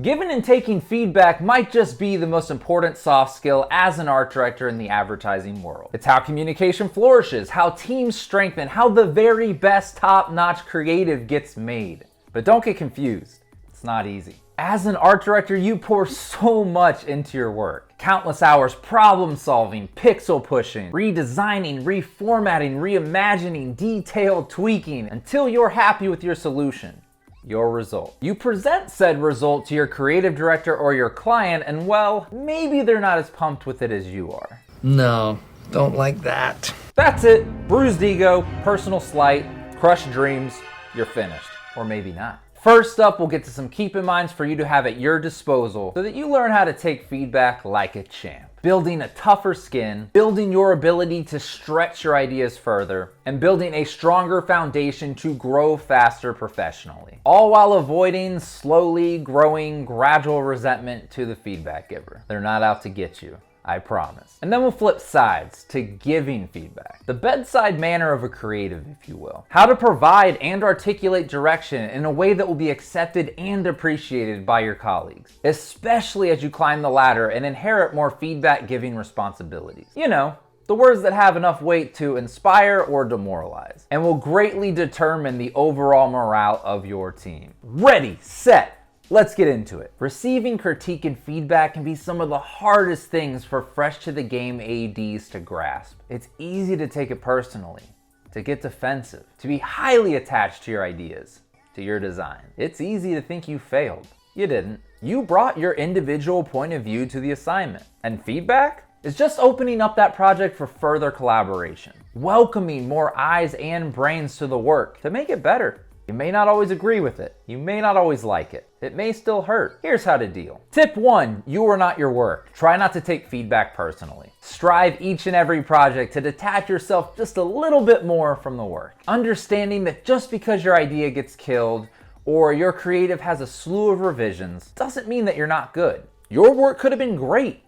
Giving and taking feedback might just be the most important soft skill as an art director in the advertising world. It's how communication flourishes, how teams strengthen, how the very best top-notch creative gets made. But don't get confused, it's not easy. As an art director, you pour so much into your work. Countless hours problem solving, pixel pushing, redesigning, reformatting, reimagining, detail tweaking, until you're happy with your solution, your result. You present said result to your creative director or your client, and well, maybe they're not as pumped with it as you are. No, don't like that. That's it. Bruised ego, personal slight, crushed dreams, you're finished. Or maybe not. First up, we'll get to some keep in minds for you to have at your disposal so that you learn how to take feedback like a champ. Building a tougher skin, building your ability to stretch your ideas further, and building a stronger foundation to grow faster professionally. All while avoiding slowly growing gradual resentment to the feedback giver. They're not out to get you, I promise. And then we'll flip sides to giving feedback. The bedside manner of a creative, if you will. How to provide and articulate direction in a way that will be accepted and appreciated by your colleagues, especially as you climb the ladder and inherit more feedback giving responsibilities. You know, the words that have enough weight to inspire or demoralize, and will greatly determine the overall morale of your team. Ready, set, let's get into it. Receiving critique and feedback can be some of the hardest things for fresh to the game ADs to grasp. It's easy to take it personally, to get defensive, to be highly attached to your ideas, to your design. It's easy to think you failed. You didn't. You brought your individual point of view to the assignment. And feedback is just opening up that project for further collaboration, welcoming more eyes and brains to the work to make it better. You may not always agree with it. You may not always like it. It may still hurt. Here's how to deal. Tip 1, you are not your work. Try not to take feedback personally. Strive each and every project to detach yourself just a little bit more from the work. Understanding that just because your idea gets killed or your creative has a slew of revisions doesn't mean that you're not good. Your work could have been great,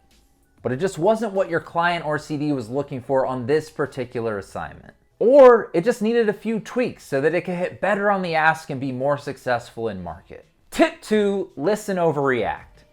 but it just wasn't what your client or CD was looking for on this particular assignment. Or it just needed a few tweaks so that it could hit better on the ask and be more successful in market. Tip 2, listen over react.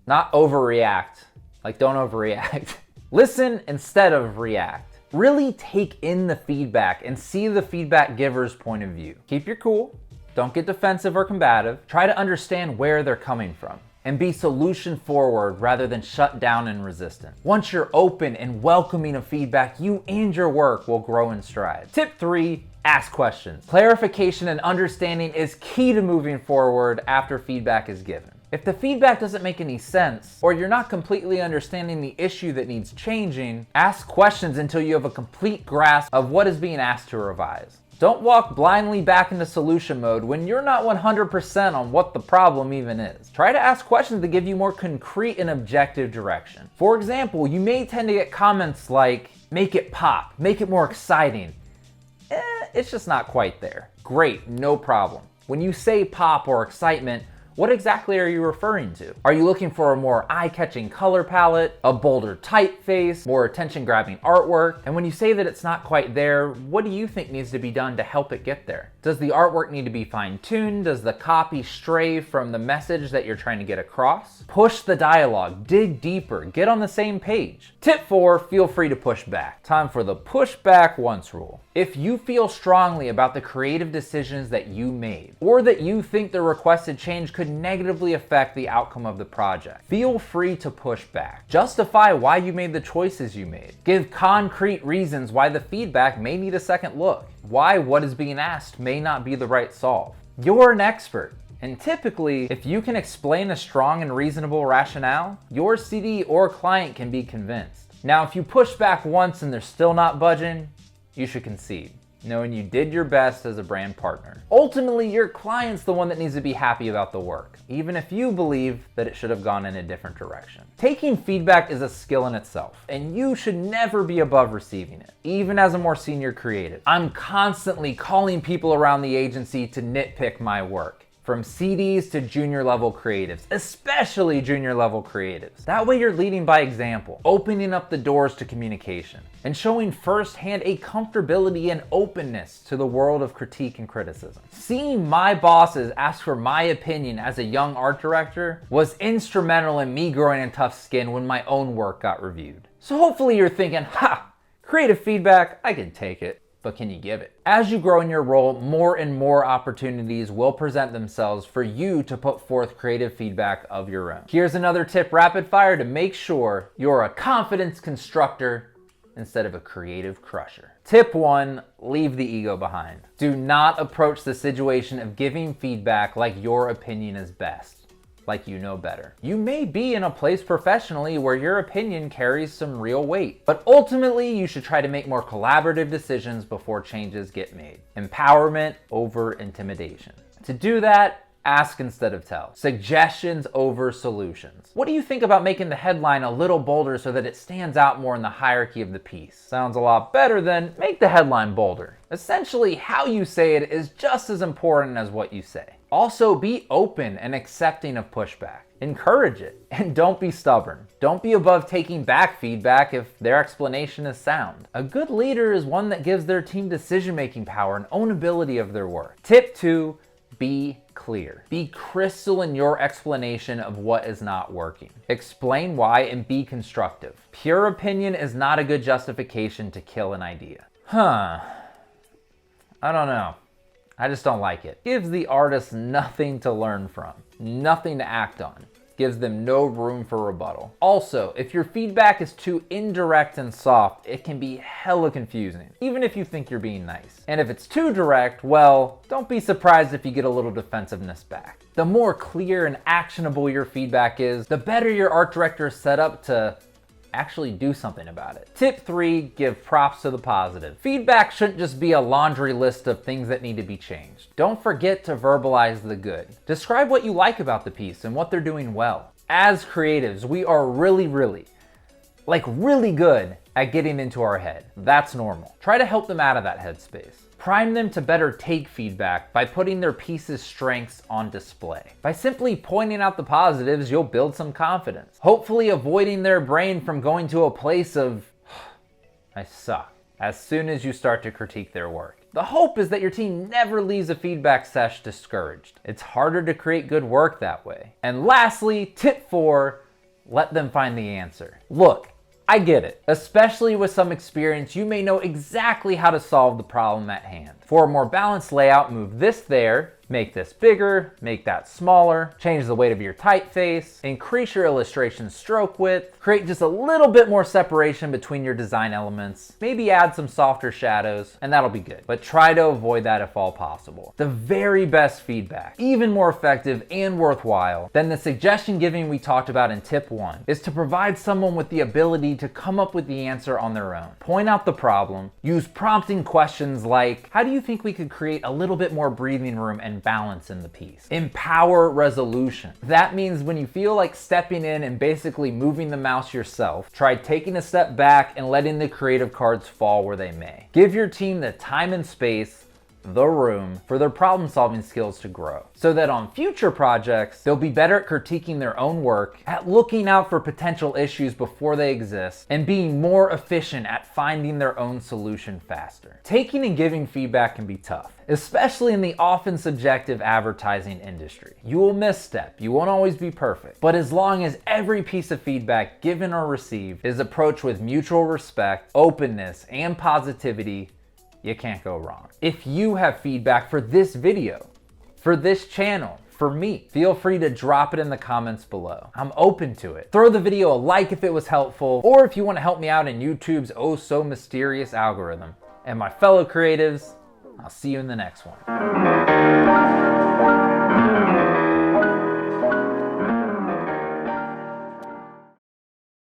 Not overreact, like don't overreact. Listen instead of react. Really take in the feedback and see the feedback giver's point of view. Keep your cool, don't get defensive or combative. Try to understand where they're coming from, and be solution forward rather than shut down and resistant. Once you're open and welcoming of feedback, you and your work will grow in stride. Tip 3, ask questions. Clarification and understanding is key to moving forward after feedback is given. If the feedback doesn't make any sense, or you're not completely understanding the issue that needs changing, ask questions until you have a complete grasp of what is being asked to revise. Don't walk blindly back into solution mode when you're not 100% on what the problem even is. Try to ask questions that give you more concrete and objective direction. For example, you may tend to get comments like, make it pop, make it more exciting. It's just not quite there. Great, no problem. When you say pop or excitement, what exactly are you referring to? Are you looking for a more eye-catching color palette, a bolder typeface, more attention-grabbing artwork? And when you say that it's not quite there, what do you think needs to be done to help it get there? Does the artwork need to be fine-tuned? Does the copy stray from the message that you're trying to get across? Push the dialogue, dig deeper, get on the same page. Tip 4, feel free to push back. Time for the push back once rule. If you feel strongly about the creative decisions that you made, or that you think the requested change could negatively affect the outcome of the project, feel free to push back. Justify why you made the choices you made. Give concrete reasons why the feedback may need a second look, why what is being asked may not be the right solve. You're an expert, and typically, if you can explain a strong and reasonable rationale, your CD or client can be convinced. Now, if you push back once and they're still not budging, you should concede, knowing you did your best as a brand partner. Ultimately, your client's the one that needs to be happy about the work, even if you believe that it should have gone in a different direction. Taking feedback is a skill in itself, and you should never be above receiving it, even as a more senior creative. I'm constantly calling people around the agency to nitpick my work. from CDs to junior level creatives, especially junior level creatives. That way you're leading by example, opening up the doors to communication, and showing firsthand a comfortability and openness to the world of critique and criticism. Seeing my bosses ask for my opinion as a young art director was instrumental in me growing in tough skin when my own work got reviewed. So hopefully you're thinking, ha, creative feedback, I can take it. But can you give it? As you grow in your role, more and more opportunities will present themselves for you to put forth creative feedback of your own. Here's another tip, rapid fire, to make sure you're a confidence constructor instead of a creative crusher. Tip 1, leave the ego behind. Do not approach the situation of giving feedback like your opinion is best, like you know better. You may be in a place professionally where your opinion carries some real weight, but ultimately you should try to make more collaborative decisions before changes get made. Empowerment over intimidation. To do that, ask instead of tell. Suggestions over solutions. What do you think about making the headline a little bolder so that it stands out more in the hierarchy of the piece? Sounds a lot better than make the headline bolder. Essentially, how you say it is just as important as what you say. Also, be open and accepting of pushback. Encourage it, and don't be stubborn. Don't be above taking back feedback if their explanation is sound. A good leader is one that gives their team decision-making power and ownability of their work. Tip 2, be clear. Be crystal in your explanation of what is not working. Explain why and be constructive. Pure opinion is not a good justification to kill an idea. I don't know. I just don't like it. Gives the artist nothing to learn from, nothing to act on. Gives them no room for rebuttal. Also, if your feedback is too indirect and soft, it can be hella confusing, even if you think you're being nice. And if it's too direct, well, don't be surprised if you get a little defensiveness back. The more clear and actionable your feedback is, the better your art director is set up to actually do something about it. Tip 3, give props to the positive. Feedback shouldn't just be a laundry list of things that need to be changed. Don't forget to verbalize the good. Describe what you like about the piece and what they're doing well. As creatives, we are really good at getting into our head. That's normal. Try to help them out of that headspace. Prime them to better take feedback by putting their piece's strengths on display. By simply pointing out the positives, you'll build some confidence, hopefully avoiding their brain from going to a place of, I suck, as soon as you start to critique their work. The hope is that your team never leaves a feedback sesh discouraged. It's harder to create good work that way. And lastly, tip 4, let them find the answer. Look, I get it. Especially with some experience, you may know exactly how to solve the problem at hand. For a more balanced layout, move this there, make this bigger, make that smaller, change the weight of your typeface, increase your illustration stroke width, create just a little bit more separation between your design elements, maybe add some softer shadows, and that'll be good. But try to avoid that if all possible. The very best feedback, even more effective and worthwhile than the suggestion giving we talked about in tip 1, is to provide someone with the ability to come up with the answer on their own. Point out the problem, use prompting questions like, how do you think we could create a little bit more breathing room and balance in the piece? Empower resolution. That means when you feel like stepping in and basically moving the mouse yourself, try taking a step back and letting the creative cards fall where they may. Give your team the time and space, the room, for their problem-solving skills to grow, so that on future projects, they'll be better at critiquing their own work, at looking out for potential issues before they exist, and being more efficient at finding their own solution faster. Taking and giving feedback can be tough, especially in the often subjective advertising industry. You will misstep, you won't always be perfect, but as long as every piece of feedback given or received is approached with mutual respect, openness, and positivity, you can't go wrong. If you have feedback for this video, for this channel, for me, feel free to drop it in the comments below. I'm open to it. Throw the video a like if it was helpful, or if you want to help me out in YouTube's oh so mysterious algorithm. And my fellow creatives, I'll see you in the next one.